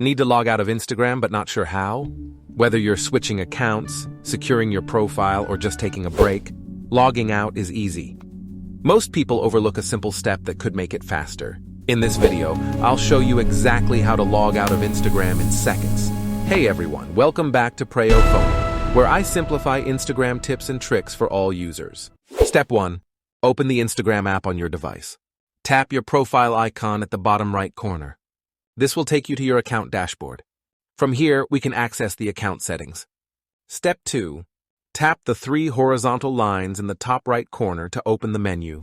Need to log out of Instagram but not sure how? Whether you're switching accounts, securing your profile, or just taking a break, logging out is easy. Most people overlook a simple step that could make it faster. In this video, I'll show you exactly how to log out of Instagram in seconds. Hey everyone, welcome back to Preyo Phonie, where I simplify Instagram tips and tricks for all users. Step 1. Open the Instagram app on your device. Tap your profile icon at the bottom right corner. This will take you to your account dashboard. From here, we can access the account settings. Step 2. Tap the 3 horizontal lines in the top right corner to open the menu.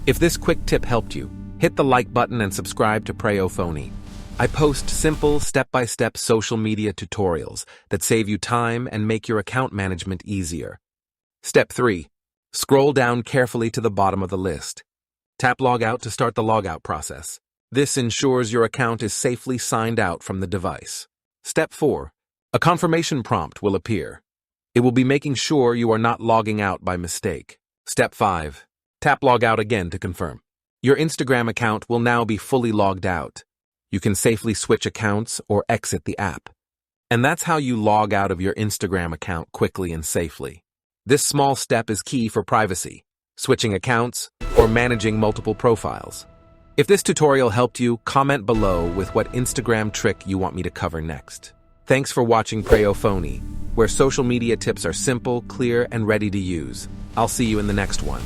If this quick tip helped you, hit the like button and subscribe to Preyo Phonie. I post simple, step-by-step social media tutorials that save you time and make your account management easier. Step 3. Scroll down carefully to the bottom of the list. Tap Logout to start the logout process. This ensures your account is safely signed out from the device. Step 4. A confirmation prompt will appear. It will be making sure you are not logging out by mistake. Step 5. Tap Logout again to confirm. Your Instagram account will now be fully logged out. You can safely switch accounts or exit the app. And that's how you log out of your Instagram account quickly and safely. This small step is key for privacy, switching accounts, or managing multiple profiles. If this tutorial helped you, comment below with what Instagram trick you want me to cover next. Thanks for watching Preyo Phonie, where social media tips are simple, clear, and ready to use. I'll see you in the next one.